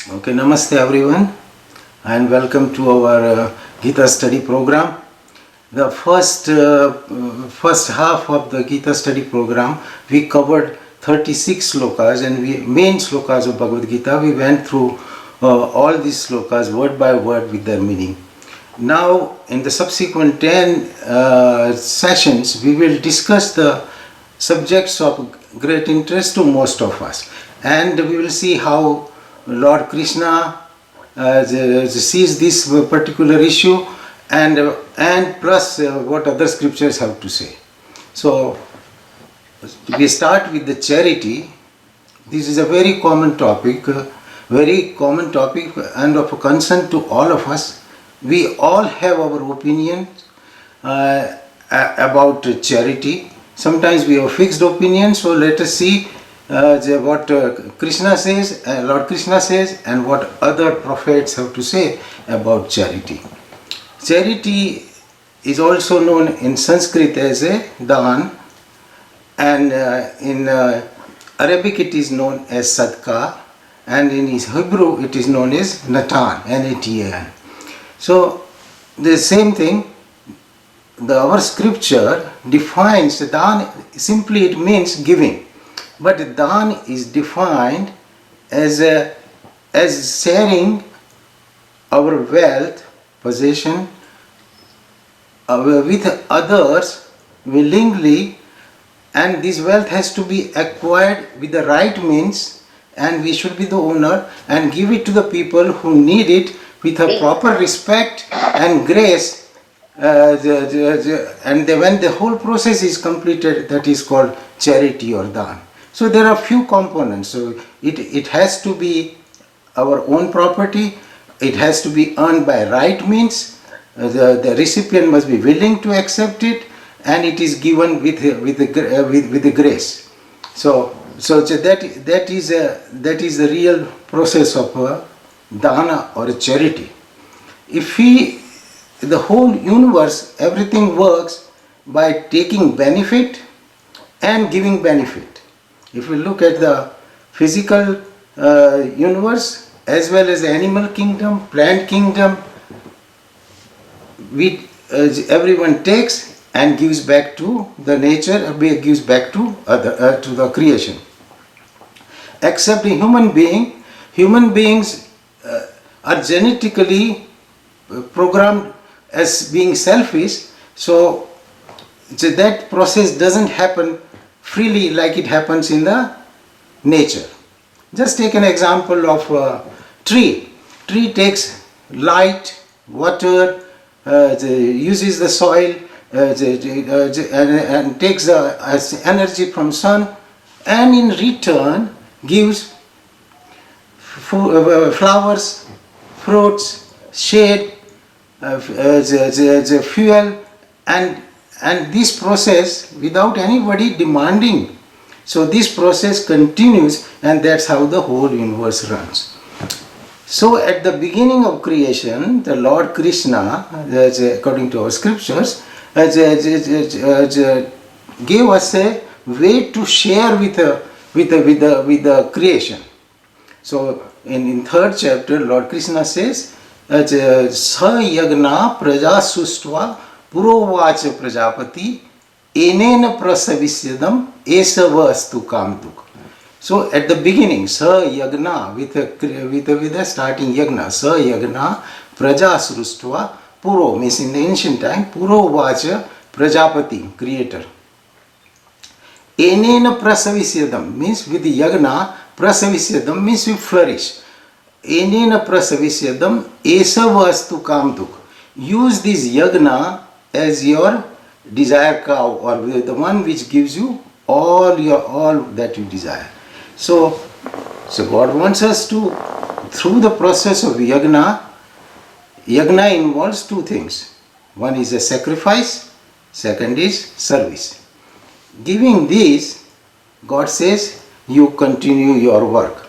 Okay, Namaste everyone and welcome to our Gita study program. The first half of the Gita study program we covered 36 slokas and main slokas of Bhagavad Gita. We went through all these slokas word by word with their meaning. Now in the subsequent 10 sessions we will discuss the subjects of great interest to most of us, and we will see how Lord Krishna sees this particular issue and plus what other scriptures have to say. So we start with the charity. This is a very common topic and of concern to all of us. We all have our opinions about charity. Sometimes we have fixed opinions, so let us see what Krishna says, Lord Krishna says, and what other prophets have to say about charity. Charity is also known in Sanskrit as a dhan, and in Arabic it is known as sadqa, and in Hebrew it is known as natan, N-A-T-A-N. So the same thing, our scripture defines dhan, simply it means giving. But dhan is defined as sharing our wealth, possession with others willingly, and this wealth has to be acquired with the right means, and we should be the owner and give it to the people who need it with a proper respect and grace. And when the whole process is completed, that is called charity or dhan. So there are few components. So it has to be our own property. It has to be earned by right means. The recipient must be willing to accept it, and it is given with the grace. So that is the real process of dana or charity. If the whole universe, everything works by taking benefit and giving benefit. If we look at the physical universe as well as the animal kingdom, plant kingdom, everyone takes and gives back to the nature, gives back to the creation. Except a human beings are genetically programmed as being selfish, so that process doesn't happen freely like it happens in the nature. Just take an example of a tree. Tree takes light, water, uses the soil and takes the energy from sun, and in return gives flowers, fruits, shade, fuel, and this process without anybody demanding. So this process continues, and that's how the whole universe runs. So at the beginning of creation, the Lord Krishna, according to our scriptures, gave us a way to share with the creation. So in third chapter, Lord Krishna says, Sa yagna praja sustva purovacha prajapati enena prasavisyadam esava astu kamduk. So at the beginning, Sa yagna, with a starting yagna, Sa yagna praja sustva puro, means in the ancient time, purovacha prajapati, creator. Enena prasavisyadam, means with the yagna, prasavisyadam means we flourish. Enena prasavisyadam esava astu kamduk. Use this yagna as your desire cow, or the one which gives you all that you desire. So God wants us to, through the process of yagna involves two things. One is a sacrifice, second is service. Giving this, God says, you continue your work.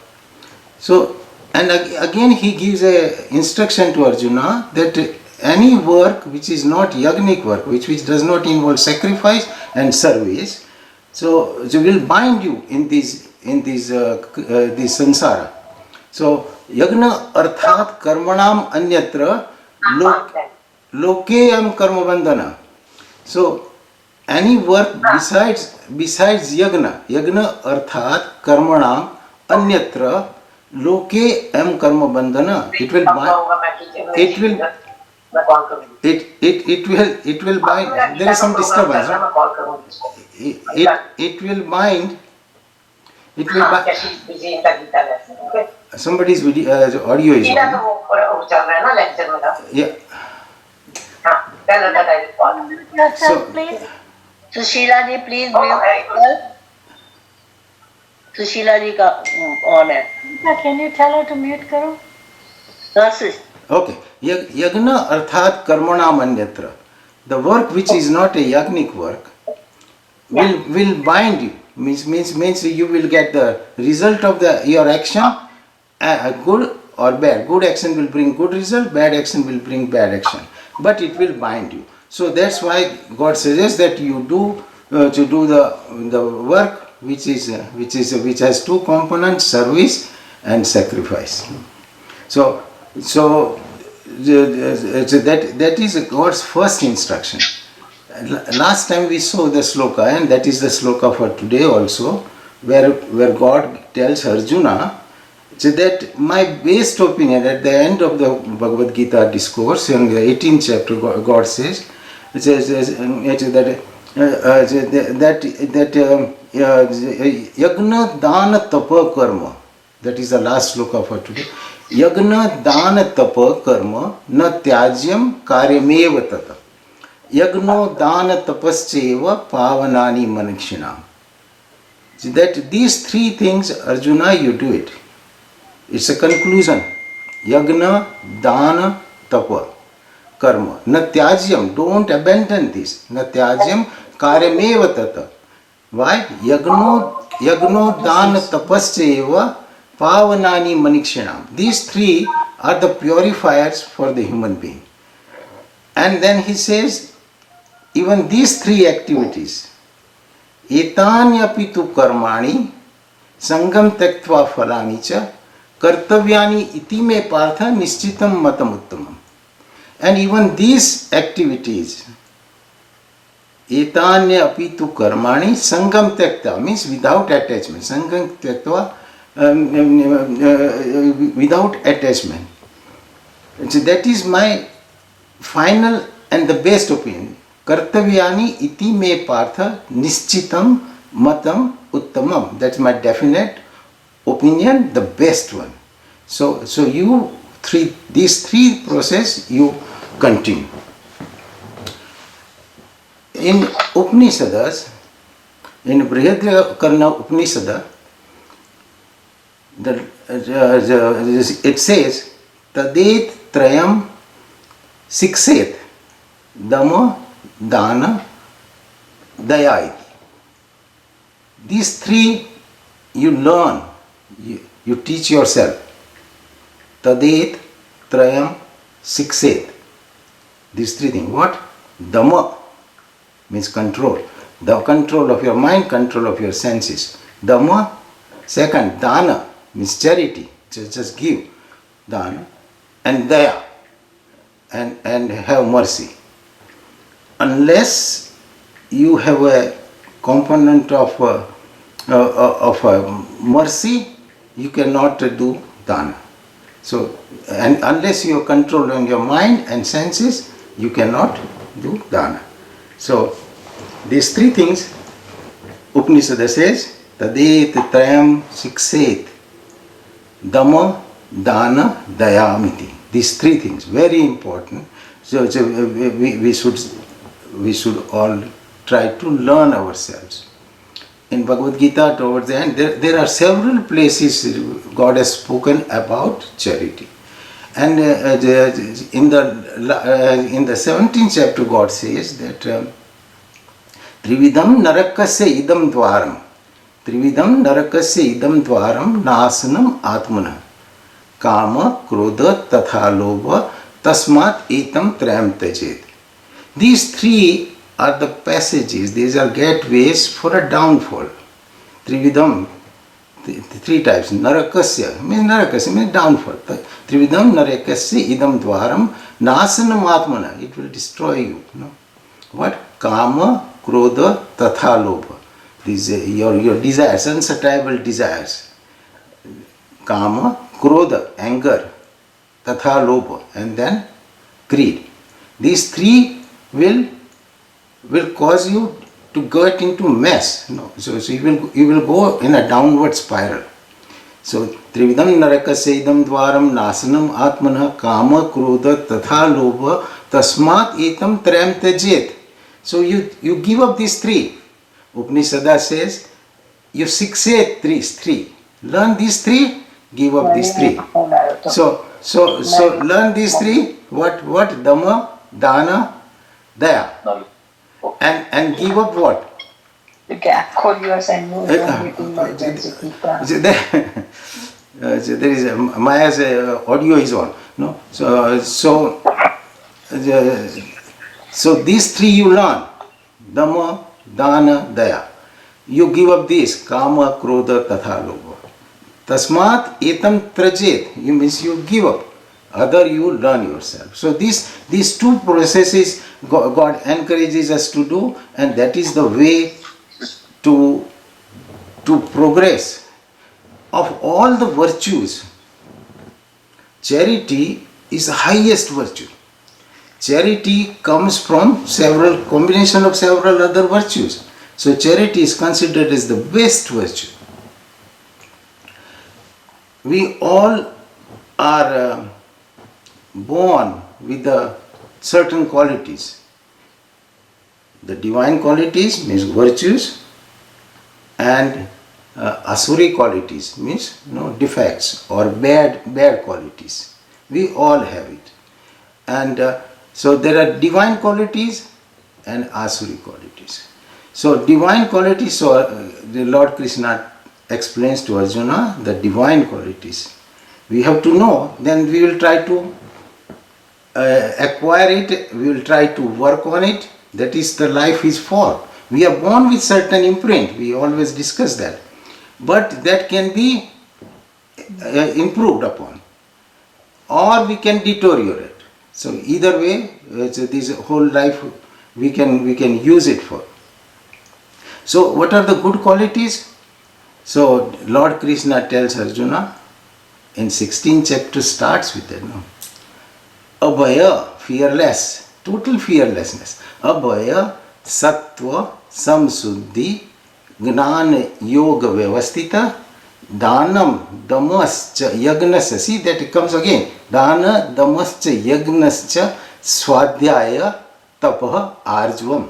So, and again he gives a instruction to Arjuna that any work which is not yagnic work, which does not involve sacrifice and service, so will bind you in this samsara. So yagna arthat karmanam anyatra lokeyam karma bandhana. So any work besides yagna arthat karmanam anyatra loke am karma bandhana. It will it will bind. There is some disturbance. Huh? It will bind. It will bind. Somebody's video audio is on. Yeah. So please. Sushila ji please mute Sushila ji का on है Can you tell her to mute करो? okay. Yagna arthat karmanam anyatra. The work which is not a yagnic work will bind you. Means you will get the result of your action, good or bad. Good action will bring good result, bad action will bring bad action, but it will bind you. So that's why God suggests that you do to do the work which has two components: service and sacrifice. So that is God's first instruction. Last time we saw the sloka, and that is the sloka for today also, where God tells Arjuna that my best opinion at the end of the Bhagavad Gita discourse in the 18th chapter, God says that yagna dana tapa karma, that is the last sloka for today. Yagna dana tapa karma na tyajyam karyameva tata. Yagno dana tapascheva pavanani manikshinam. That these three things, Arjuna, you do it. It's a conclusion. Yagna, dana, tapa, karma. Na tyajyam, don't abandon this. Na tyajyam karyameva tata. Why? Yagno dana tapascheva pavanani manikshinam. These three are the purifiers for the human being. And then he says, even these three activities, etanyapi tu karmani sangam tektva phalani cha kartavyani iti me partha nishchitam matam uttamam. And even these activities, etanyapi tu karmani sangam tekta, means without attachment, sangam tektva, without attachment. So that is my final and the best opinion. Kartavyani iti me partha nishchitam matam uttamam. That's my definite opinion, the best one. So these three process you continue. In Upanishads, in Brihadaranyaka Upanishad, it says tadet trayam sikset dama dana daya. These three you learn, you teach yourself. Tadet trayam sikset. These three things. What? Dama means control. The control of your mind, control of your senses. Dama. Second, dana means charity. Just give. Dana. And daya. And have mercy. Unless you have a component of mercy, you cannot do dana. So, and unless you have control on your mind and senses, you cannot do dana. So, these three things, Upanishad says, tadet trayam sikset dama dana dayamiti. These three things, very important. So we should all try to learn ourselves. In Bhagavad Gita, towards the end, there are several places God has spoken about charity. And in the 17th chapter, God says that Trividam narakasya idam dvaram. Trividam narakasya idam dvaram nasanam atmana. Kama, krodha, tatha, lobha, tasmat etam trayam tajet. These three are the passages, these are gateways for a downfall. Trividam, three types. Narakasya means downfall. Trividam narakasya idam dwaram nasanam atmana. It will destroy you. What? Kama, krodha, tatha lobha. These your desires, unsatiable desires. Kama, krodha, anger, tatha lobha, and then greed. These three will cause you to get into mess. So you will go in a downward spiral. So Trividam narakasya idam dwaram nasanam atmanah kama krodha tatha lobha tasmat etam trayam tyajet. So you give up these three. Upanishad says you succeed these three. Learn these three, give up these three. So learn these three. What? Dhamma, dana, daya. And give up what? You can call yours and move on. There is Maya's audio is on. No, so these three you learn: Dhamma, Dana, Daya. You give up this: Kama, Krodha, Tatha, Lobha. Tasmat etam trajet. You means you give up. Other you learn yourself. So these two processes God encourages us to do, and that is the way to progress. Of all the virtues, charity is the highest virtue. Charity comes from combination of several other virtues. So charity is considered as the best virtue. We all are born with the certain qualities. The divine qualities means virtues, and asuri qualities means defects or bad qualities. We all have it. And so there are divine qualities and asuri qualities. So divine qualities, the Lord Krishna explains to Arjuna the divine qualities. We have to know, then we will try to acquire it, we will try to work on it. That is the life is for. We are born with certain imprint, we always discuss that. But that can be improved upon, or we can deteriorate. So either way, this whole life we can use it for. So what are the good qualities? So Lord Krishna tells Arjuna in 16th chapter, starts with that. Abhaya, fearless, total fearlessness. Abhaya, sattva, samsuddhi, gnana, yoga, vyavastita, danam, damascha, yagnascha. See that it comes again. Dana, damascha, yagnascha, swadhyaya, tapah, arjvam.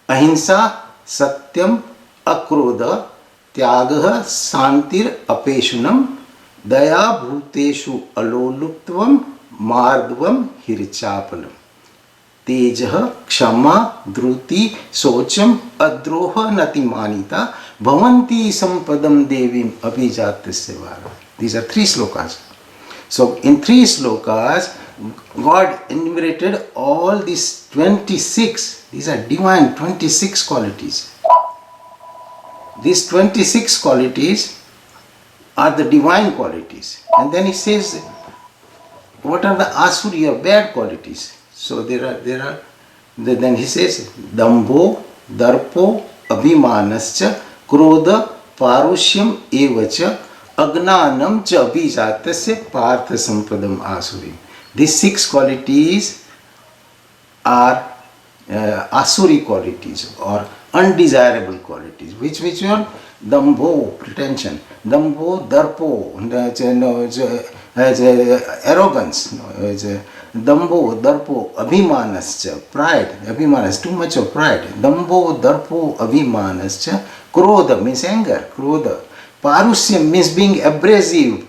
Ahimsa, satyam, akrodha, tyagah, santir, apeshunam, daya, bhuteshu, aloluptvam, mardvam, hirichapalam. Tejah, kshama, dhruti, socham, adroha, natimanita, bhavanti sampadam devim abhijatasya vara. These are 3 slokas. So in 3 slokas, God enumerated all these 26. These are divine 26 qualities. These 26 qualities are the divine qualities. And then he says, what are the asuri or bad qualities? So there are. Then he says, dambho, darpo, abhimanascha, krodha, parushyam, evacha, agnanam cha abhijatasya partha sampadam asuri. These 6 qualities are asuri qualities or undesirable qualities. Which one? Dambho, pretension. Dambho, darpo, arrogance. Dambho, darpo, abhimanascha, pride. Abhimanas, too much of pride. Dambho, darpo, abhimanascha. Krodha means anger. Krodha. Parusyam means being abrasive.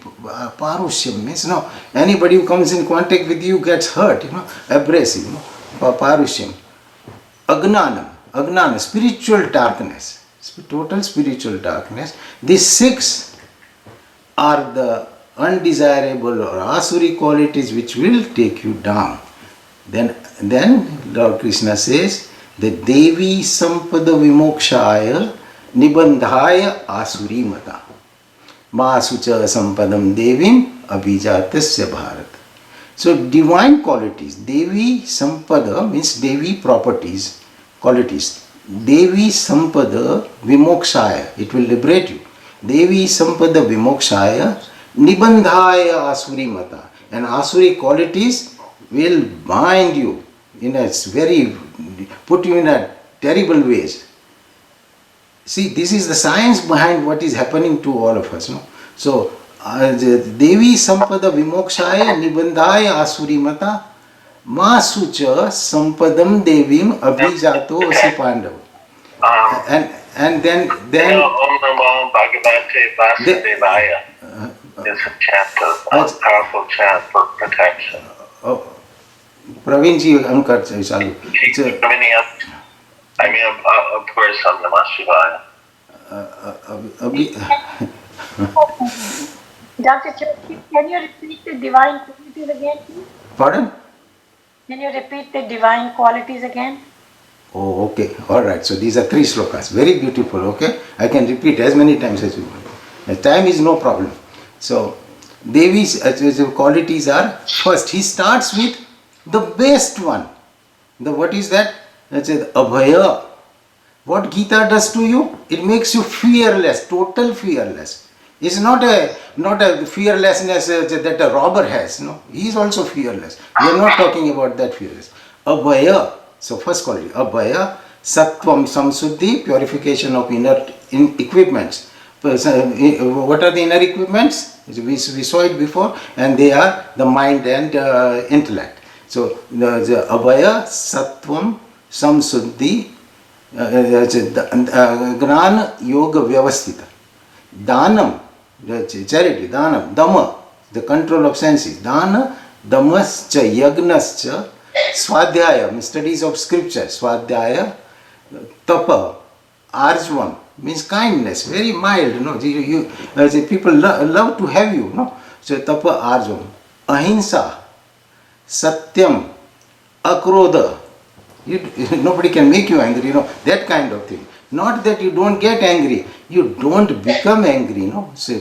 Parusyam means anybody who comes in contact with you gets hurt. Abrasive. Parusyam. Agnana, spiritual darkness. Total spiritual darkness. These 6 are the undesirable or asuri qualities which will take you down. Then Lord Krishna says, the Devi Sampada Vimokshaya Nibandhaya Asuri Mata. Masucha sampadam devim abhijatasya bharat. So divine qualities, Devi Sampada means Devi properties, qualities. Devi Sampada Vimokshaya, it will liberate you. Devi Sampada Vimokshaya Nibandhaya Asuri Mata. And Asuri qualities will bind you in a very, put you in a terrible ways. See, this is the science behind what is happening to all of us. No? So, Devi Sampada Vimokshaya Nibandhaya Asuri Mata Masucha Sampadam Devim Abhijato Asi Pandava. And then Om Namo Bhagavate Vasudevaya is a chant, a powerful chant for protection. Praveen ji, Ankar Chalu. I mean, of course, Om Namah Shivaya. Dr. Chokshi, can you repeat the divine qualities again, please? Pardon? Can you repeat the divine qualities again? Oh, okay. All right. So these are 3 slokas. Very beautiful. Okay. I can repeat as many times as you want. The time is no problem. So Devi's qualities are, first he starts with the best one. What is that? That's it, Abhaya. What Gita does to you? It makes you fearless, total fearless. It's not a fearlessness that a robber has. No, he is also fearless. We are not talking about that fearless. Abhaya. So first quality, Abhaya, Sattvam, Samsuddhi, purification of inner equipments. What are the inner equipments? We saw it before, and they are the mind and intellect. So the Abhaya, Sattvam, Samsuddhi, Gnana, Yoga, Vyavasthita. Danam, charity, Danam, Dhamma, the control of senses. Dana, Dhammascha, Yagnascha, Swadhyaya, studies of scripture. Swadhyaya, Tapa, Arjvam, means kindness, very mild. No, people love to have you. No, so Tapa, Arjvam, Ahimsa, Satyam, Akrodha. Nobody can make you angry. That kind of thing. Not that you don't get angry, you don't become angry. No, so,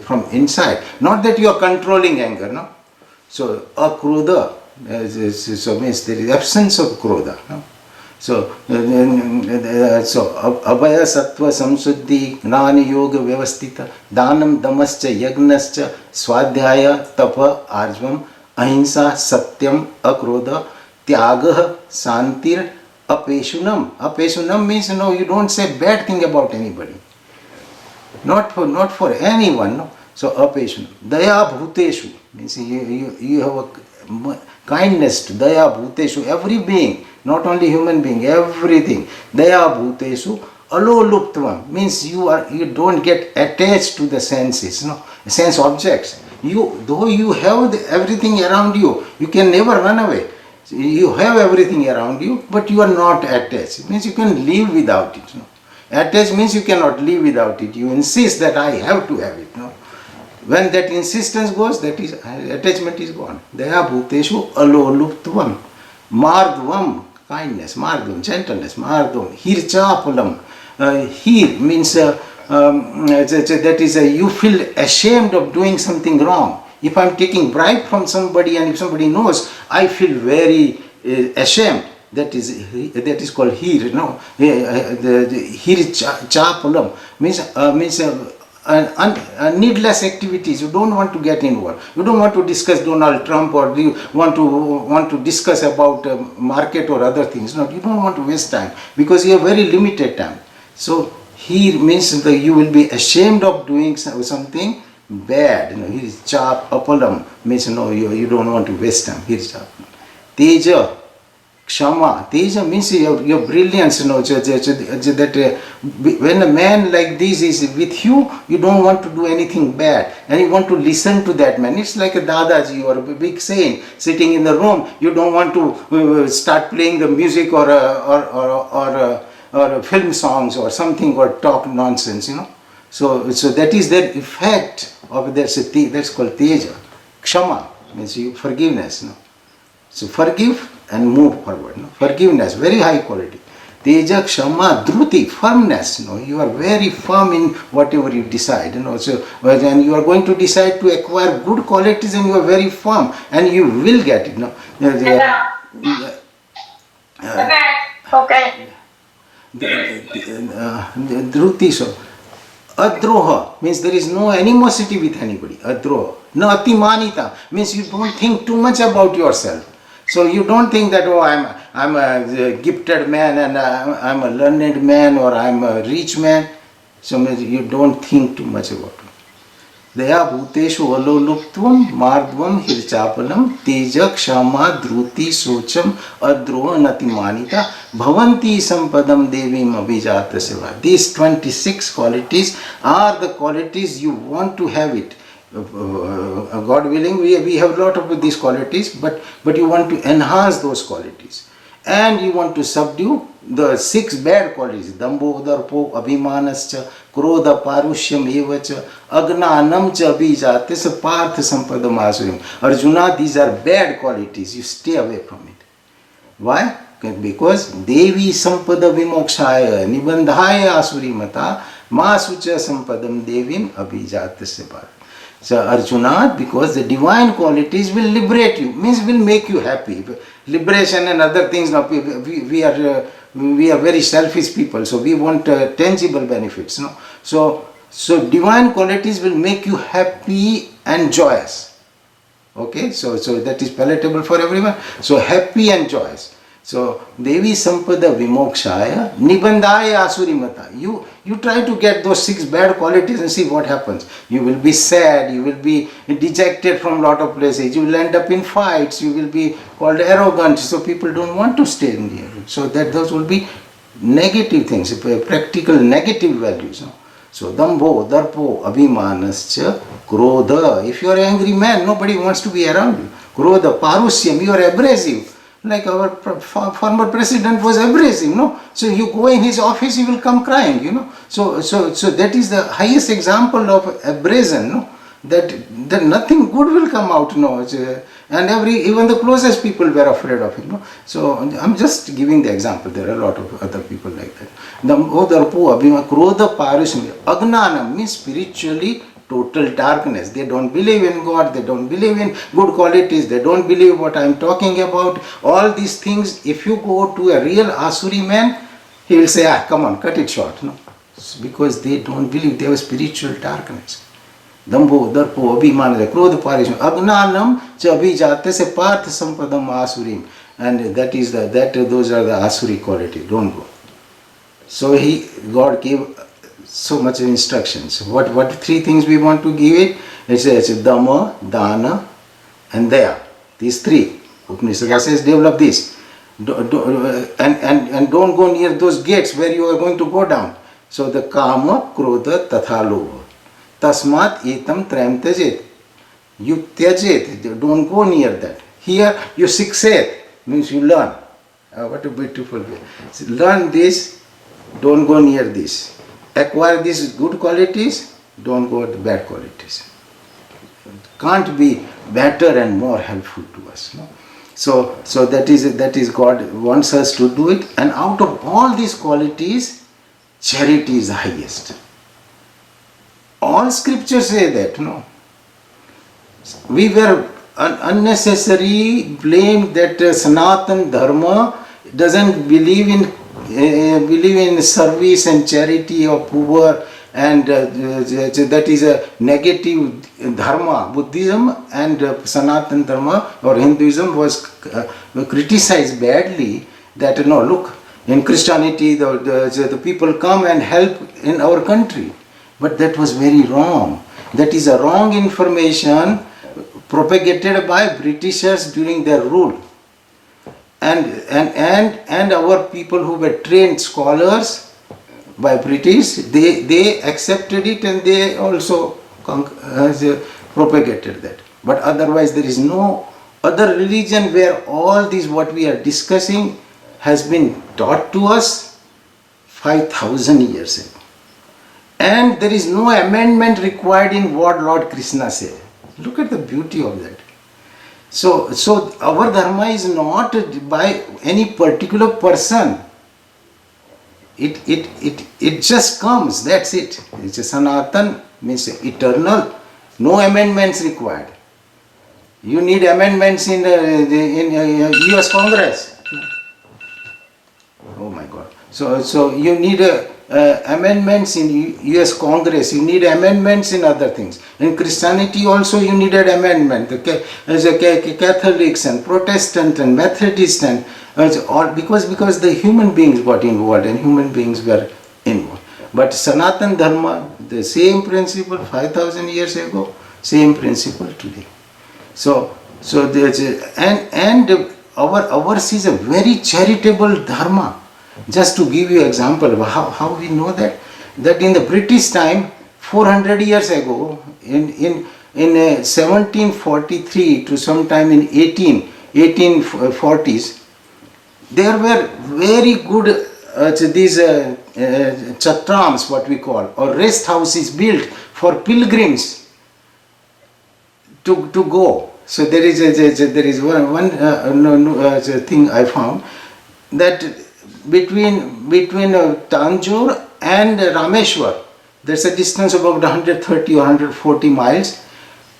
from inside. Not that you are controlling anger. No, so akrodha. So means there is absence of krodha. No? So abhaya sattva samsuddhi gnana yoga vyavasthita danam damascha yagnascha swadhyaya tapa arjvam ahimsa satyam akrodha tyagah santir apeshunam. Apeshunam means you don't say bad thing about anybody. Not for anyone. No? So apeshunam. Daya bhuteshu means you have a kindness to Daya Bhuteshu, every being, not only human being, everything. Daya Bhuteshu, Aloluptvam means you don't get attached to the senses, sense objects. Though you have everything around you, you can never run away. You have everything around you, but you are not attached. It means you can live without it. Attached means you cannot live without it. You insist that I have to have it. When that insistence goes, that is attachment is gone. Daya bhuteshu aloluptvam. Mardvam, kindness. Mardvam, gentleness. Mardvam. Hirchapalam. Hir means that is you feel ashamed of doing something wrong. If I am taking bribe from somebody and if somebody knows, I feel very ashamed. That is called hir. No, the hirchapalam means needless activities. You don't want to get involved. You don't want to discuss Donald Trump, or you want to discuss about market or other things. No, you don't want to waste time because you have very limited time. So here means that you will be ashamed of doing something bad. Here is chap apalam means you don't want to waste time. Here is chap. Teja. Kshama. Teja means your brilliance. That when a man like this is with you, you don't want to do anything bad, and you want to listen to that man. It's like a Dadaji or a big saint sitting in the room. You don't want to start playing the music or film songs or something, or talk nonsense. So that is the effect of that's called Teja. Kshama means forgiveness. So forgive and move forward. Forgiveness, very high quality. Teja, Kshama, Dhruti, firmness. You are very firm in whatever you decide. So when you are going to decide to acquire good qualities, and you are very firm, and you will get it. Okay. Dhruti, so Adroha means there is no animosity with anybody. Adroha. No Atimanita means you don't think too much about yourself. So you don't think that, oh, I'm a gifted man, and I'm a learned man, or I'm a rich man. So you don't think too much about it. Daya bhuteshu aloluptvam mardvam hirchapalam teja kshama dhruti socham adroha natimanita bhavanti sampadam devim abhijata seva. These 26 qualities are the qualities you want to have it. God willing, we have a lot of these qualities, but you want to enhance those qualities, and you want to subdue the 6 bad qualities: dambo, darpo, abhimanascha, krodha, parushyam, evacha, agnanam cha abhijatis, partha sampadam asurim. Arjuna, these are bad qualities. You stay away from it. Why? Because Devi sampada vimokshaya nibandhaya asurimata masucha sampadam devim abhijatasya partha. So Arjuna, because the divine qualities will liberate you, means will make you happy. Liberation and other things, now we are very selfish people, so we want tangible benefits. No? So divine qualities will make you happy and joyous. Okay, so that is palatable for everyone. So happy and joyous. So Devi Sampada Vimokshaya Nibandhaya Asurimata. You try to get those 6 bad qualities and see what happens. You will be sad, you will be dejected from lot of places, you will end up in fights, you will be called arrogant, so people don't want to stay in here. So that those will be negative things, practical negative values. No? So Dambho, Darpo, Abhimanascha, Krodha. If you are an angry man, nobody wants to be around you. Krodha, Parusyam, you are abrasive. Like our former president was abrasive, no? So you go in his office, he will come crying, So that is the highest example of abrasion, no? That nothing good will come out, no? And even the closest people were afraid of him, no? So I'm just giving the example. There are a lot of other people like that. Krodha Parushya, Agnana means spiritually total darkness. They don't believe in God, they don't believe in good qualities, they don't believe what I am talking about. All these things, if you go to a real Asuri man, he will say, come on, cut it short. No? Because they don't believe, they have spiritual darkness. Dambho, Darpo, Abhimana, Krodha, Parisham, Agnanam, cha Abhijate, se Partha Sampadam Asurim. And those are the Asuri qualities. Don't go. So God gave so much instructions. What 3 things we want to give it? It's Dhamma, Dana, and Daya. These 3. Upanishad says develop this. And don't go near those gates where you are going to go down. So the Kama, Krodha, Tatha Lobha. Tasmat etam trayam tyajet. You tyajet. Don't go near that. Here you sikset means you learn. What a beautiful way. So learn this. Don't go near this. Acquire these good qualities, don't go with bad qualities. Can't be better and more helpful to us. No? So that is God wants us to do it, and out of all these qualities, charity is the highest. All scriptures say that. No, we were unnecessarily blamed that Sanatan Dharma doesn't believe in service and charity of poor, and that is a negative dharma. Buddhism and Sanatan Dharma or Hinduism was criticized badly that look, in Christianity the people come and help in our country, but that was very wrong. That is a wrong information propagated by Britishers during their rule. And our people who were trained scholars by British, they accepted it, and they also propagated that. But otherwise there is no other religion where all this what we are discussing has been taught to us 5,000 years ago. And there is no amendment required in what Lord Krishna said. Look at the beauty of that. So our dharma is not by any particular person. It just comes, that's it. It's a Sanatan, means eternal, no amendments required. You need amendments in US Congress. Oh my God. So you need amendments in US Congress, you need amendments in other things. In Christianity also you needed amendment. The Catholics and Protestant and Methodist and all, because the human beings got involved and human beings were involved. But Sanatan Dharma, the same principle 5,000 years ago, same principle today. So there's ours is a very charitable dharma. Just to give you example of how we know that in the British time 400 years ago in 1743 to sometime in 1840s, there were very good these chatrams, what we call, or rest houses built for pilgrims to go. So there is one thing I found, that between Tanjore and Rameshwar, there's a distance of about 130 or 140 miles.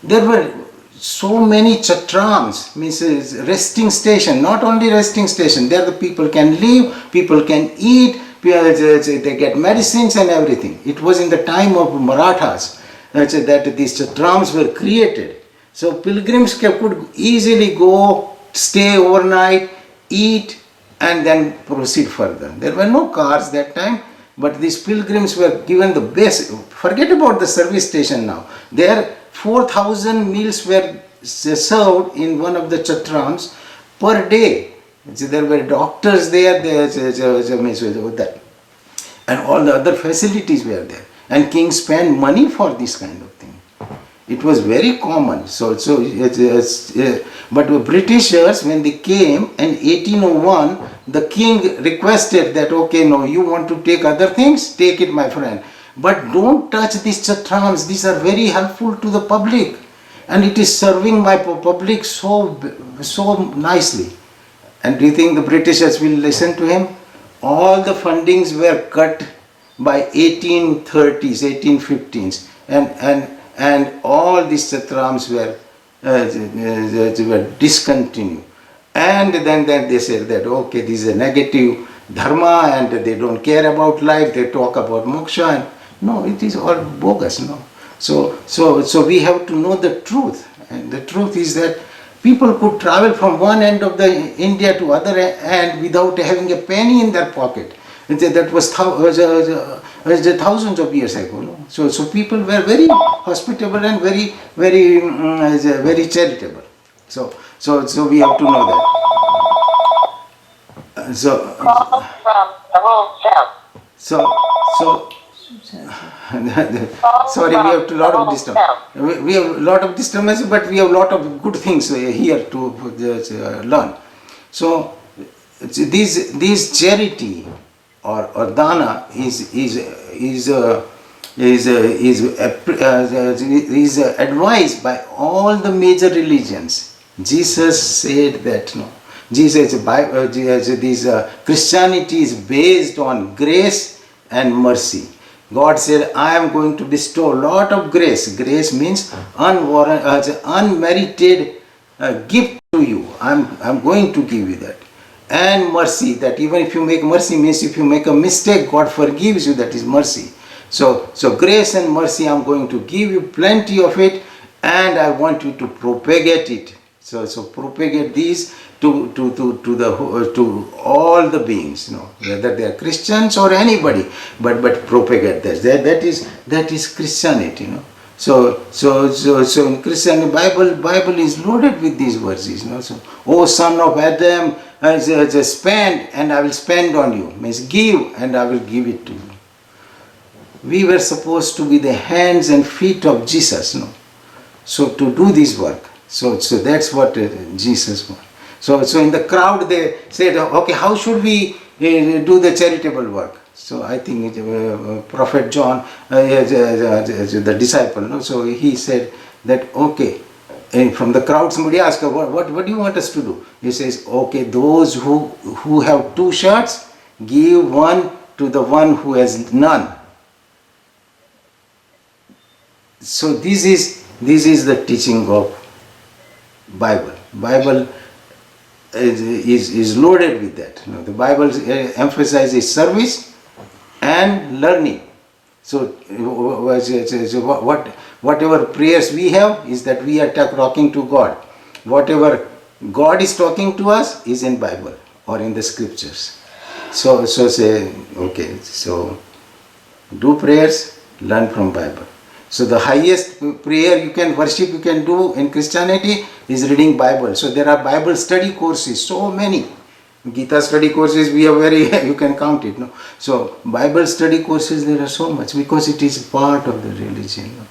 There were so many chatrams, means resting station, not only resting station, there the people can live, people can eat, they get medicines and everything. It was in the time of Marathas that these chatrams were created. So pilgrims could easily go, stay overnight, eat, and then proceed further. There were no cars that time, but these pilgrims were given the best. Forget about the service station now. There 4,000 meals were served in one of the chatrams per day. There were doctors there, and all the other facilities were there. And kings spent money for this kind of thing. It was very common. But the Britishers, when they came in 1801, the king requested that, okay, no, you want to take other things, take it, my friend. But don't touch these chatrams. These are very helpful to the public. And it is serving my public so nicely. And do you think the Britishers will listen to him? All the fundings were cut by 1830s, 1815s. And all these chatrams were discontinued. And then they said that, okay, this is a negative dharma and they don't care about life, they talk about moksha. And no, it is all bogus, no. So we have to know the truth. And the truth is that people could travel from one end of the India to other end without having a penny in their pocket. That was thousands of years ago. No? So people were very hospitable and very charitable. So we have to know that. Sorry, we have a lot of disturbance. We have a lot of disturbance, but we have a lot of good things here to learn. So this charity or dana is advised by all the major religions. Jesus said that, no. Christianity is based on grace and mercy. God said, I am going to bestow a lot of grace. Grace means unmerited gift to you. I'm going to give you that. And mercy, that even if you make mercy, means if you make a mistake, God forgives you, that is mercy. So grace and mercy, I'm going to give you plenty of it, and I want you to propagate it. So propagate these to all the beings, you know, whether they are Christians or anybody, but propagate this. That is Christianity, you know. So in Christianity, Bible is loaded with these verses, you know. So, O son of Adam, spend and I will spend on you. Means give and I will give it to you. We were supposed to be the hands and feet of Jesus, no? So to do this work. So that's what Jesus wants. So in the crowd they said, okay, how should we do the charitable work? So I think Prophet John, the disciple, no? So he said that, okay, and from the crowd somebody asked, what do you want us to do? He says, okay, those who have 2 shirts, give one to the one who has none. So this is the teaching of Bible. Bible is loaded with that. You know, the Bible emphasizes service and learning. So whatever prayers we have is that we are talking to God. Whatever God is talking to us is in Bible or in the scriptures. So say, okay, so do prayers, learn from Bible. So the highest prayer you can worship, you can do in Christianity is reading Bible. So there are Bible study courses, so many. Gita study courses, we are very, you can count it. No? So Bible study courses, there are so much because it is part of the religion. No?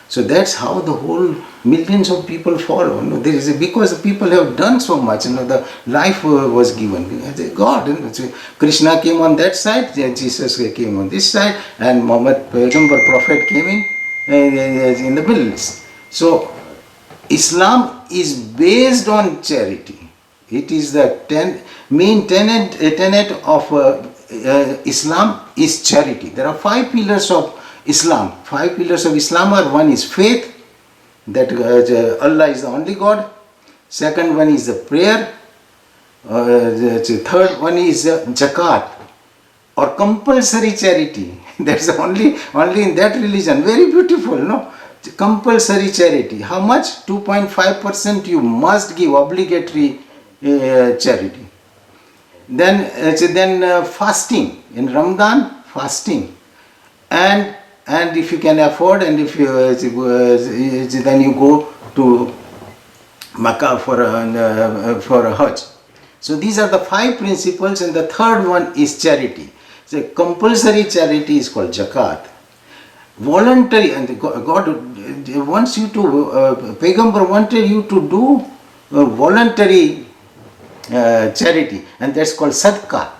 So that's how the whole millions of people follow. No? There is because people have done so much. You know, the life was given. God, you know, so Krishna came on that side, Jesus came on this side, and Muhammad, Paigambar, Prophet came in the Middle East. So Islam is based on charity. It is the main tenet of Islam is charity. There are 5 pillars of Islam. 5 pillars of Islam are: one is faith, that Allah is the only God. Second one is the prayer. The third one is zakat, or compulsory charity. That's only in that religion. Very beautiful, no? Compulsory charity. How much? 2.5% you must give, obligatory charity. Then fasting in Ramadan, fasting, and if you can afford, and if you then you go to Makkah for a Hajj. So these are the 5 principles, and the third one is charity. So compulsory charity is called zakat. Voluntary, and God wants you to, Paigambar wanted you to do voluntary charity, and that's called sadaqah.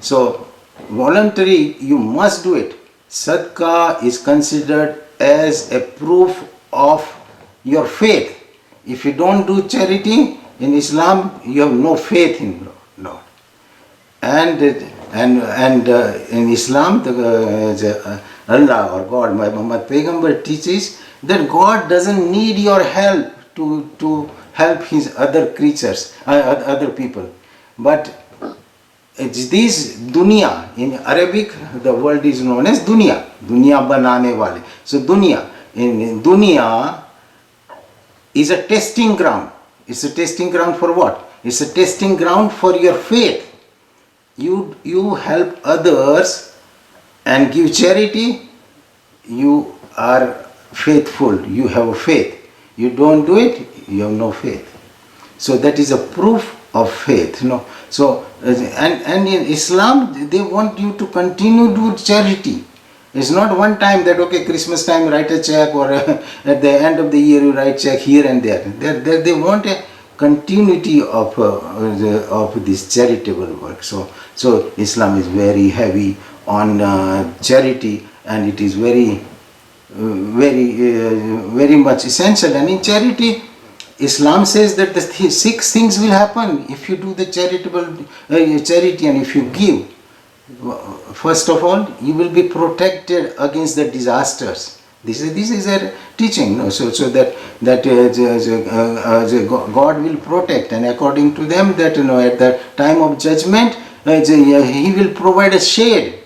So voluntary, you must do it. Sadaqah is considered as a proof of your faith. If you don't do charity in Islam, you have no faith in Lord. And in Islam, Allah or God, Muhammad Paigambar teaches that God doesn't need your help to help his other creatures, other people. But it's this dunya. In Arabic, the word is known as dunya. Dunya banane wale. So dunya. In dunya is a testing ground. It's a testing ground for what? It's a testing ground for your faith. You help others and give charity, you are faithful, you have a faith. You don't do it, you have no faith. So that is a proof of faith. No? So and in Islam, they want you to continue to do charity. It's not one time that, okay, Christmas time write a check, or at the end of the year you write check here and there. They want a continuity of this charitable work. So Islam is very heavy on charity, and it is very much essential. And in charity, Islam says that the 6 things will happen if you do the charitable charity, and if you give. First of all, you will be protected against the disasters. This is a teaching, no? So that God will protect, and according to them, that at the time of judgment, He will provide a shade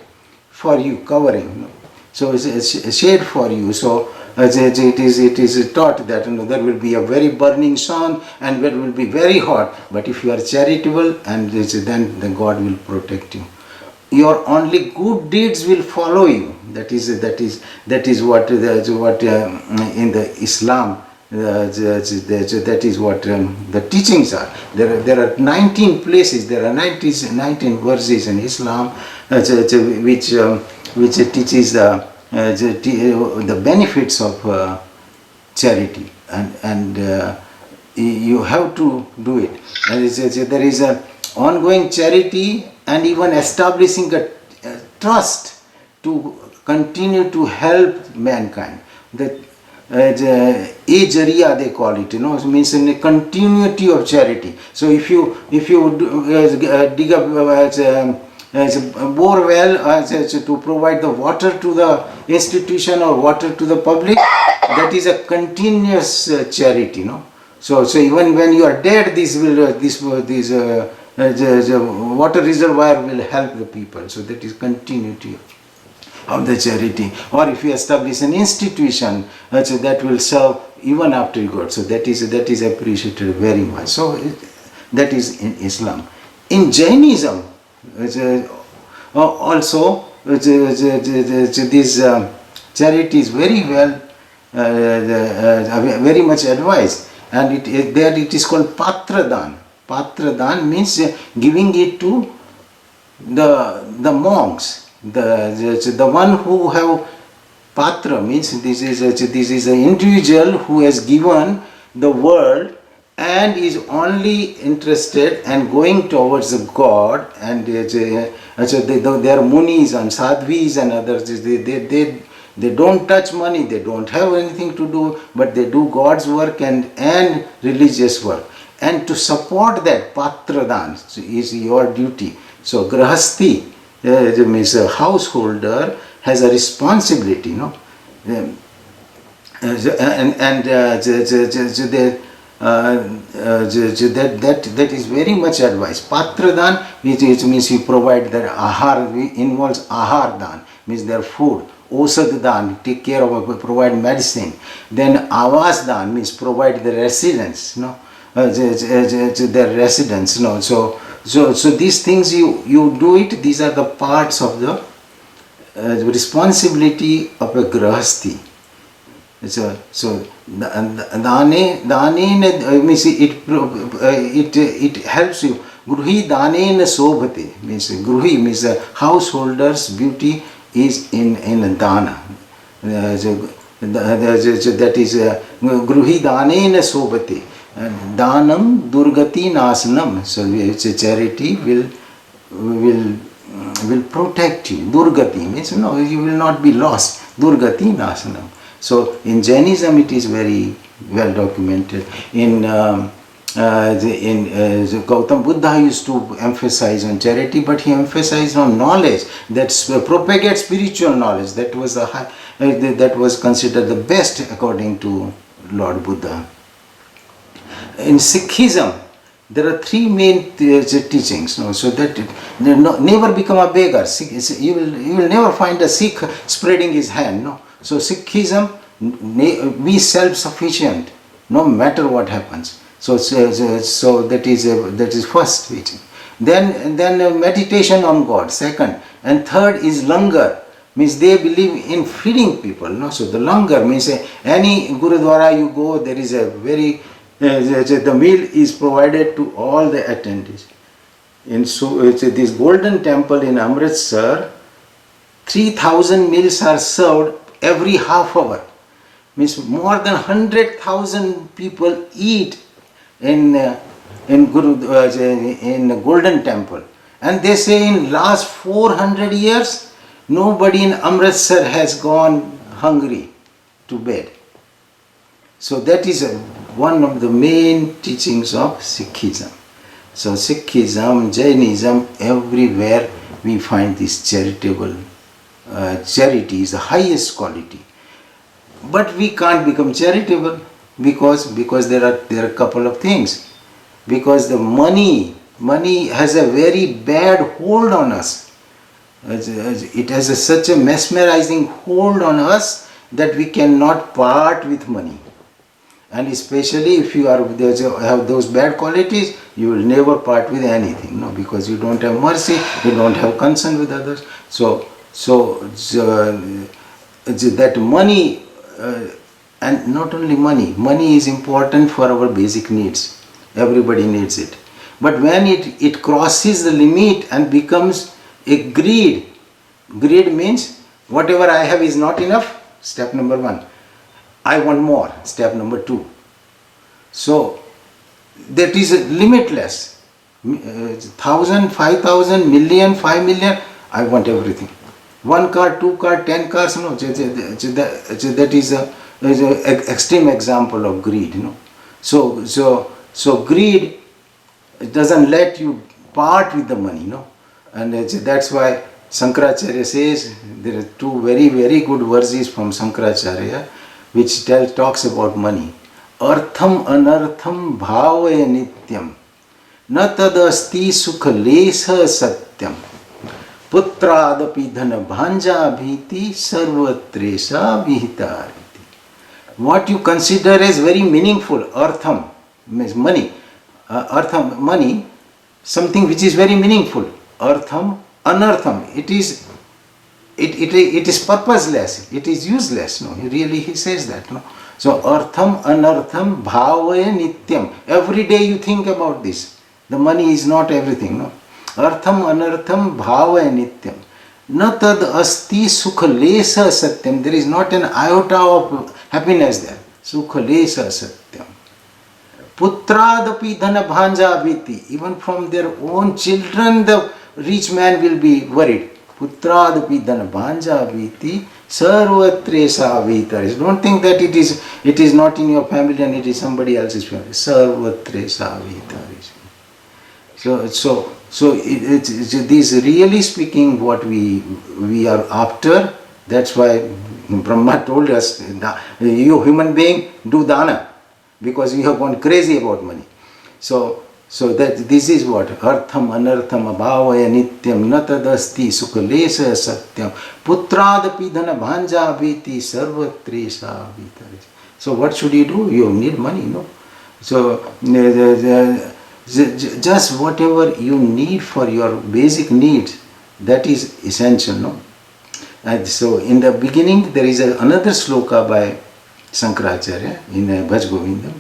for you, covering. No? So it's a shade for you. So it is taught that there will be a very burning sun, and it will be very hot. But if you are charitable, and then God will protect you. Your only good deeds will follow you. That is what in the Islam, that is what the teachings are. There are 19 places, there are 19 verses in Islam which teaches the benefits of charity, and you have to do it. There is a ongoing charity, and even establishing a trust to continue to help mankind. That Ajariya they call it, it means in a continuity of charity. So if you dig up bore well to provide the water to the institution or water to the public. That is a continuous charity, no. So even when you are dead, the water reservoir will help the people. So that is continuity of the charity. Or if you establish an institution, so that will serve even after you go. So that is appreciated very much. So that is in Islam. In Jainism, also this charity is very well, very much advised, and there it is called patradan. Patradan means giving it to the monks, the one who have patra means this is an individual who has given the world and is only interested and going towards the God, and they are munis and sadhvis and others. They don't touch money, they don't have anything to do, but they do God's work and religious work. And to support that, patradan is your duty. So grahasti means a householder has a responsibility, no? That is very much advised. Patradan, which means you provide their ahar, involves ahar dan, means their food. Osad dan, take care of, provide medicine. Then avas dan means provide the residence, no, their residence, no. So these things you do it. These are the parts of the responsibility of a grahasti. So dane means it helps you. Gruhi danena sobhate means gruhi means a householder's beauty is in dana. That is gruhi danena sobhate. Danam durgati nasanam. So it's a charity will protect you. Durgati means no, you will not be lost. Durgati nasanam. So in Jainism it is very well documented. In Gautam Buddha used to emphasize on charity, but he emphasized on knowledge, that propagate spiritual knowledge. That was considered the best according to Lord Buddha. In Sikhism, there are three main teachings, no? So that never become a beggar. You will never find a Sikh spreading his hand, no. So Sikhism, be self-sufficient, no matter what happens. So that is first teaching. Then meditation on God, second, and third is langar, means they believe in feeding people, no. So the langar means any Gurudwara you go, there is a very the meal is provided to all the attendees. In this golden temple in Amritsar, 3,000 meals are served every half hour. Means more than 100,000 people eat in Golden Temple. And they say in last 400 years, nobody in Amritsar has gone hungry to bed. So that is one of the main teachings of Sikhism. So Sikhism, Jainism, everywhere we find this charitable charity is the highest quality. But we can't become charitable because there are a couple of things. Because the money has a very bad hold on us. It has such a mesmerizing hold on us that we cannot part with money. And especially if you have those bad qualities, you will never part with anything, no, because you don't have mercy, you don't have concern with others. So that money, and not only money is important for our basic needs. Everybody needs it. But when it crosses the limit and becomes a greed means whatever I have is not enough, step number 1. I want more, step number 2. So that is limitless. 1,000, 5,000, million, 5 million, I want everything. 1 car, 2 car, 10 cars, no, that is an extreme example of greed, no. So greed doesn't let you part with the money, no. And that's why Shankaracharya says, there are two very, very good verses from Shankaracharya which talks about money. Artham anartham bhavaya nityam na tadasti sukha lesha satyam putradapi dhana bhanja bhiti sarvatresha vihitariti. What you consider as very meaningful, artham means money, artham, money, something which is very meaningful. Artham, anartham, it is purposeless, it is useless. No, he says that. No, so artham, anartham, bhavaya nityam. Every day you think about this. The money is not everything. No, artham, anartham, bhavaya nityam. Na tad asti sukha lesha satyam. There is not an iota of happiness there. Sukha lesha satyam. Putradapi dhana bhanja bhiti. Even from their own children, the rich man will be worried. Putradapi dhana bhanja bhiti sarvatresha vitaris. Don't think that it is not in your family and it is somebody else's family. Sarvatresha vitaris. So this really speaking what we are after. That's why Brahma told us, you human being, do dana, because we have gone crazy about money. So that this is what artham anartham abhavaya nityam natadasti sukhalesa satyam putradapi dhana bhanja bhiti sarvatresha vitaris. So what should you do? You need money, no? So just whatever you need for your basic needs, that is essential, no? And so in the beginning there is another sloka by Shankaracharya in Bhaj Govindam.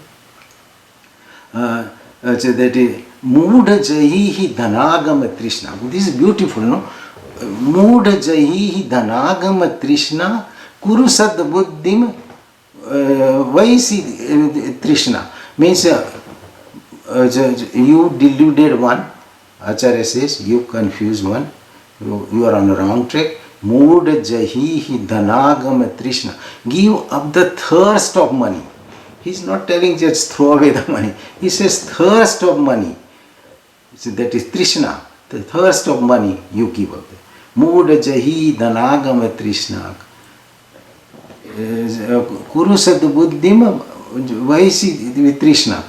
That is Moodha Jahihi Dhanagama Trishna. This is beautiful, no? Moodha Jahihi Dhanagama Trishna Kuru Sad Buddhim Vaisi Trishna. Means you deluded one. Acharya says you confuse one. You are on the wrong track. Moodha Jahihi Dhanagama Trishna. Give up the thirst of money. He's not telling just throw away the money. He says thirst of money. So that is Trishna. The thirst of money you give up. Moodha Jahi Dhanagama Trishna. Kuru Sad Buddhim Vaisi Trishna.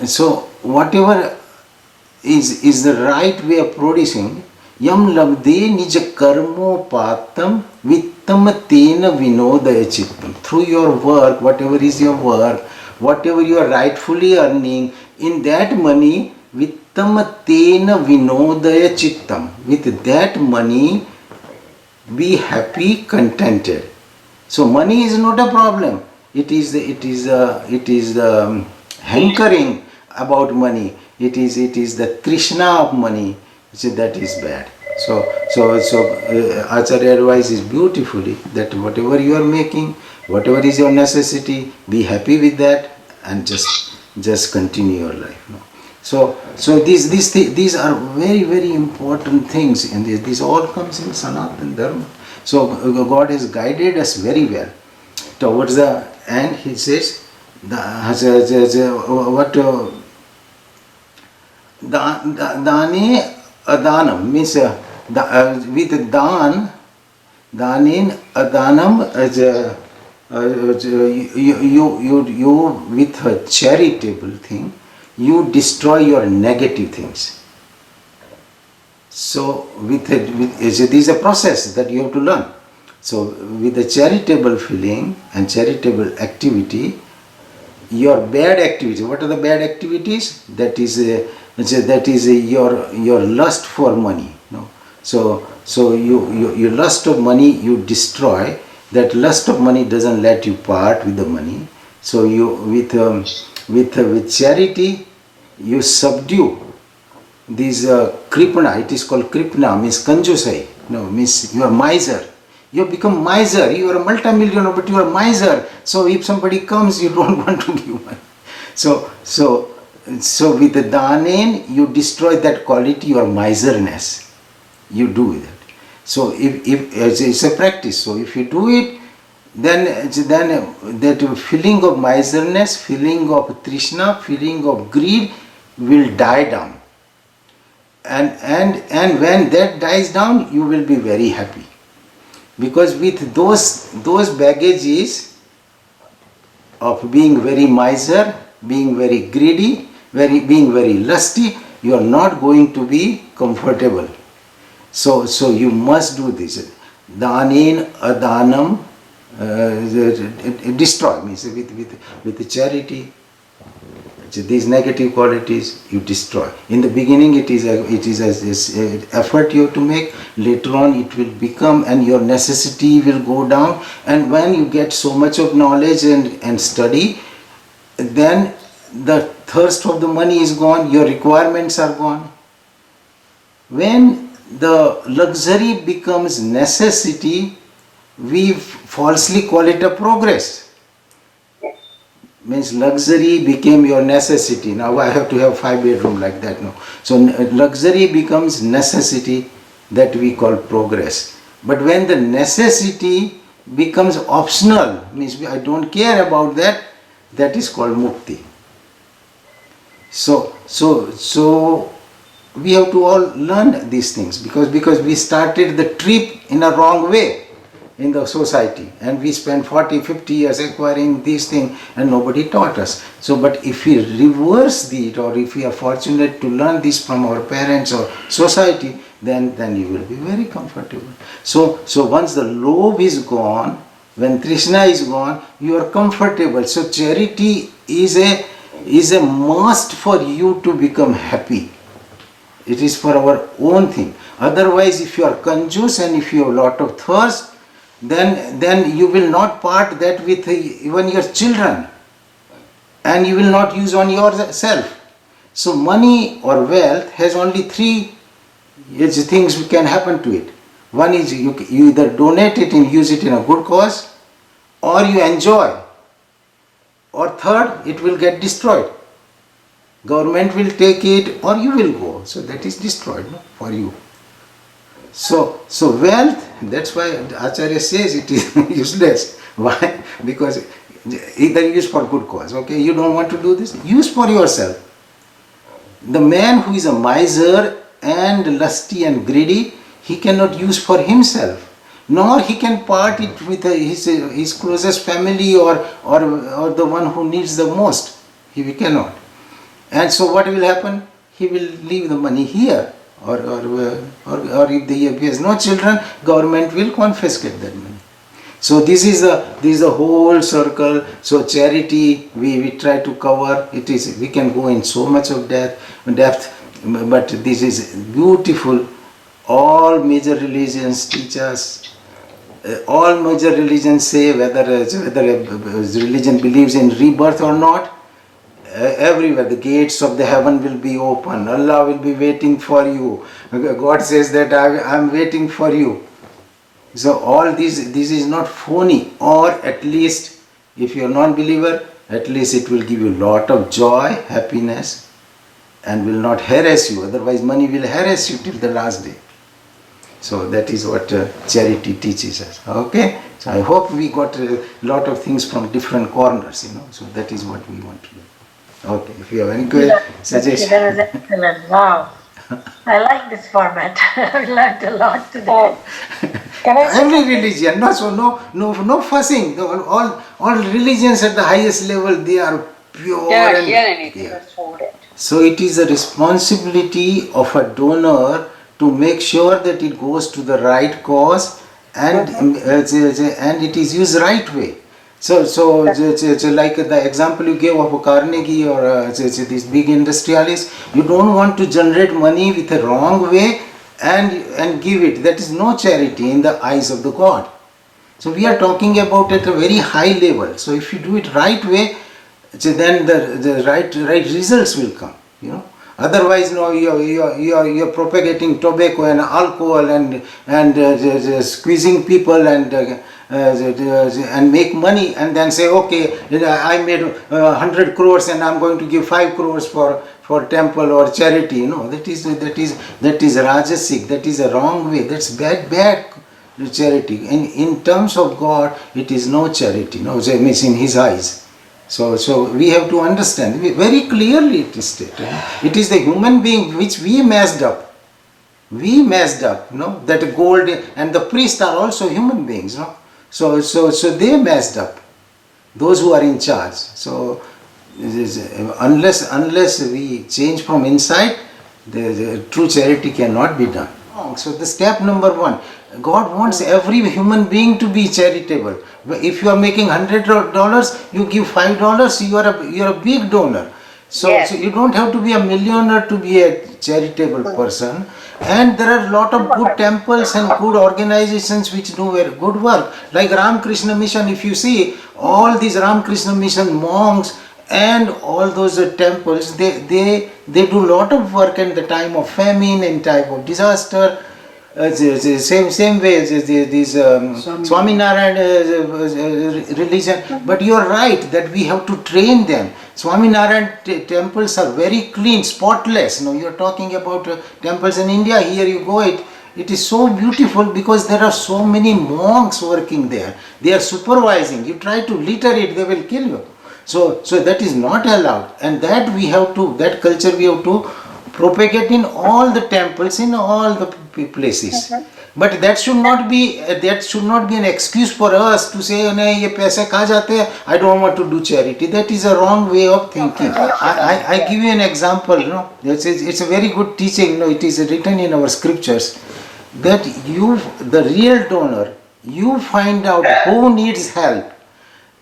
So whatever is the right way of producing, Yam labde nija karmo patam vittam tena vinodaya chittam. Through your work, whatever is your work, whatever you are rightfully earning, in that money, vittam tena vinodaya chittam. With that money, be happy, contented. So money is not a problem. It is the hankering about money. It is the Trishna of money. So that is bad. So Acharya advice is beautifully that whatever you are making, whatever is your necessity, be happy with that and just continue your life. No? So these are very, very important things, and this all comes in Sanatana Dharma. So God has guided us very well. Towards the end, He says, Dane Adanam means with Dan, Danin Adanam as you with a charitable thing, you destroy your negative things. So this is a process that you have to learn. So with a charitable feeling and charitable activity, your bad activities, what are the bad activities? That is your lust for money. No? So your lust of money you destroy. That lust of money doesn't let you part with the money. So you with charity you subdue this kripna. It is called kripna, means kanjusai. No, means you are miser. You have become miser. You are a multimillionaire, but you are miser. So if somebody comes, you don't want to give money. So with the danen, you destroy that quality, your miserness. You do with it. So if it's a practice. So if you do it, then that feeling of miserness, feeling of trishna, feeling of greed will die down. and when that dies down, you will be very happy, because with those baggages of being very miser, being very greedy, being very lusty, you are not going to be comfortable. So you must do this. Danin adanam, destroy, means with charity. So these negative qualities you destroy. In the beginning it is a effort you have to make. Later on it will become, and your necessity will go down. And when you get so much of knowledge and study, then the thirst of the money is gone, your requirements are gone. When the luxury becomes necessity, we falsely call it a progress. Means luxury became your necessity. Now I have to have 5 bedroom like that. No. So luxury becomes necessity, that we call progress. But when the necessity becomes optional, means I don't care about that, that is called mukti. So we have to all learn these things, because we started the trip in a wrong way in the society, and we spent 40-50 years acquiring these things and nobody taught us. So but if we reverse it, or if we are fortunate to learn this from our parents or society, then you will be very comfortable. So once the lobe is gone, when Krishna is gone, you are comfortable. So charity is a must for you to become happy. It is for our own thing. Otherwise, if you are conjuice and if you have a lot of thirst, then you will not part that with even your children, and you will not use on yourself. So money or wealth has only 3 things can happen to it. One is you either donate it and use it in a good cause, or you enjoy, or third, it will get destroyed. Government will take it, or you will go. So that is destroyed for you. So wealth, that's why Acharya says it is useless. Why? Because either use for good cause. Okay, you don't want to do this, use for yourself. The man who is a miser and lusty and greedy, he cannot use for himself, nor he can part it with his closest family or the one who needs the most. He cannot. And so what will happen? He will leave the money here, or if he has no children, government will confiscate that money. So this is the whole circle. So charity we try to cover. It is, we can go in so much of depth, but this is beautiful. All major religions teach us. All major religions say, whether a religion believes in rebirth or not, everywhere the gates of the heaven will be open. Allah will be waiting for you. God says that I am waiting for you. So all this is not phony, or at least if you are non-believer, at least it will give you a lot of joy, happiness, and will not harass you. Otherwise money will harass you till the last day. So that is what charity teaches us. Okay, so I hope we got a lot of things from different corners, so that is what we want to do. Okay, if you have any suggestions. That was excellent. Wow. I like this format. I've learned a lot today. Every religion, no fussing. All religions at the highest level, they are pure. Never hear anything or hold it. So it is a responsibility of a donor to make sure that it goes to the right cause and it is used right way. So like the example you gave of Carnegie or these big industrialists, you don't want to generate money with a wrong way and give it. That is no charity in the eyes of the God. So we are talking about at a very high level. So if you do it right way, then the right results will come. Otherwise, you are propagating tobacco and alcohol and squeezing people and make money, and then say, okay, I made 100 crores and I'm going to give 5 crores for temple or charity. That is rajasic. That is a wrong way. That's bad charity. In terms of God, it is no charity. It means in His eyes. So we have to understand very clearly. It is stated. It is the human being which we messed up. We messed up, no? That gold and the priests are also human beings, no? So they messed up. Those who are in charge. So unless we change from inside, the true charity cannot be done. So the step number one, God wants every human being to be charitable. If you are making $100, you give $5, you are a big donor. So, Yes. so you don't have to be a millionaire to be a charitable person. And there are a lot of good temples and good organizations which do very good work. Like Ramakrishna Mission, if you see all these Ramakrishna Mission monks and all those temples, they do a lot of work in the time of famine, in time of disaster. The same way as this Swaminarayan religion. But you are right that we have to train them. Swaminarayan temples are very clean, spotless. You are talking about temples in India. Here you go, it is so beautiful because there are so many monks working there. They are supervising. You try to litter it, they will kill you. So that is not allowed, and that culture we have to propagate in all the temples, in all the places. But that should not be an excuse for us to say, "Nahi, ye paise kahan jate hain? I don't want to do charity." That is a wrong way of thinking. I give you an example. It's a very good teaching. It is written in our scriptures that the real donor, you find out who needs help.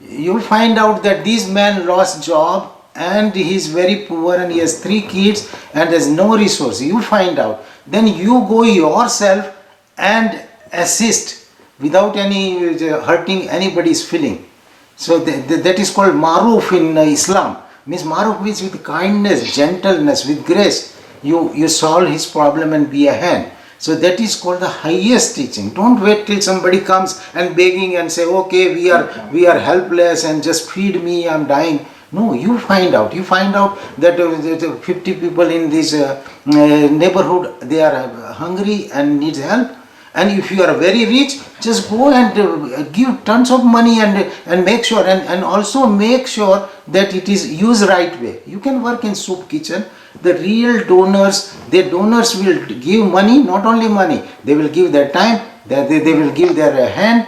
You find out that this man lost job and he is very poor and he has 3 kids and has no resource. You find out. Then you go yourself and assist without any hurting anybody's feeling. So that is called maruf in Islam. Means maruf means with kindness, gentleness, with grace. You solve his problem and be a hand. So that is called the highest teaching. Don't wait till somebody comes and begging and say, "Okay, we are helpless and just feed me, I'm dying." No, you find out. You find out that 50 people in this neighborhood, they are hungry and needs help. And if you are very rich, just go and give tons of money and make sure, and also make sure that it is used right way. You can work in soup kitchen. The real donors will give money, not only money, they will give their time, they will give their hand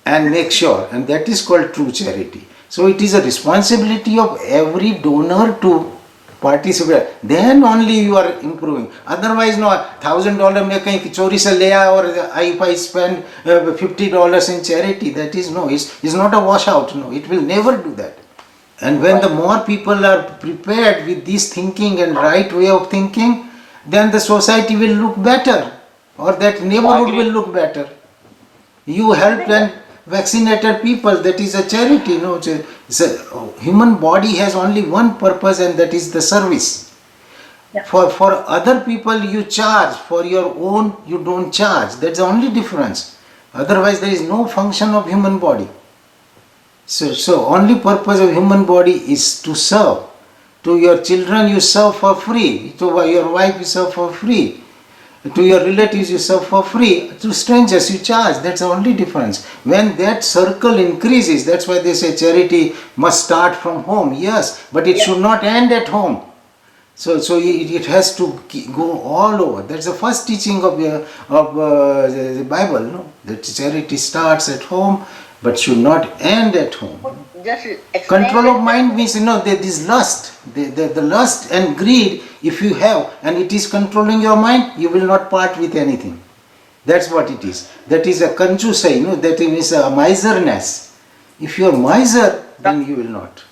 and make sure, and that is called true charity. So it is a responsibility of every donor to participate. Then only you are improving. Otherwise, no, $1,000 में कहीं चोरी से ले आया, or if I spend $50 in charity, that is it's not a washout. No, it will never do that. And when the more people are prepared with this thinking and right way of thinking, then the society will look better, or that neighborhood will look better. You helped and vaccinated people, that is a charity. Human body has only one purpose, and that is the service. Yeah. For other people you charge, for your own you don't charge. That's the only difference. Otherwise there is no function of human body. So only purpose of human body is to serve. To your children you serve for free. To your wife you serve for free. To your relatives you serve for free. To strangers you charge. That's the only difference. When that circle increases, that's why they say charity must start from home. Yes, but it should not end at home. So it has to go all over. That's the first teaching of the Bible. No? That charity starts at home, but should not end at home. Just explain Control of mind means, this lust, the lust and greed, if you have, and it is controlling your mind, you will not part with anything. That's what it is. That is a kanchusai, that means a miserness. If you are miser, then you will not.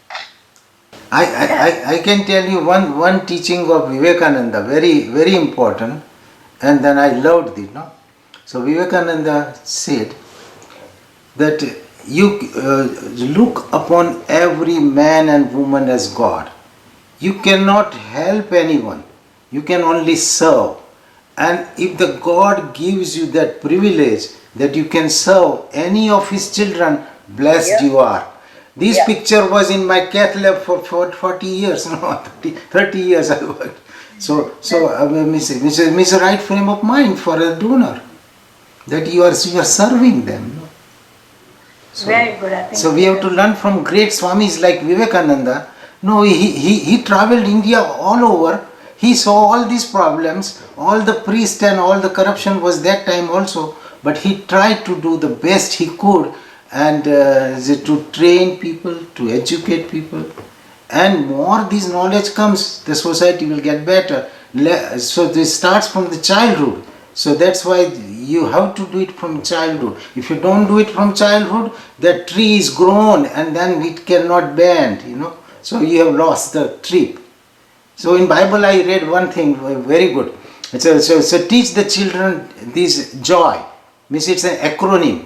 I can tell you one teaching of Vivekananda, very, very important, and then I loved it. So Vivekananda said that you look upon every man and woman as God. You cannot help anyone. You can only serve. And if the God gives you that privilege that you can serve any of his children, blessed you are. This picture was in my cath lab for 40 years, 30 years I worked. So means a right frame of mind for a donor, that you are serving them. Very good, I think. So we have to learn from great Swamis like Vivekananda. No, he traveled India all over. he saw all these problems, all the priest and all the corruption was that time also, but he tried to do the best he could and to train people, to educate people. And more this knowledge comes, the society will get better. So this starts from the childhood. So that's why you have to do it from childhood. If you don't do it from childhood, that tree is grown and then it cannot bend, So you have lost the tree. So in Bible I read one thing very good. So teach the children this joy. Means it's an acronym.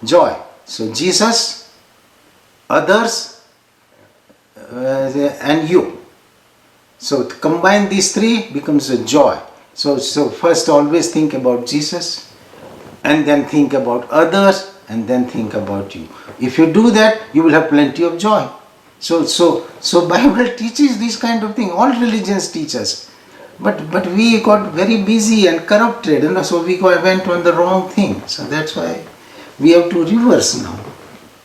Joy. So Jesus, others, and you. So to combine these three becomes a joy. So first always think about Jesus, and then think about others, and then think about you. If you do that, you will have plenty of joy. So Bible teaches this kind of thing. All religions teach us. But we got very busy and corrupted, so we went on the wrong thing. So that's why we have to reverse now.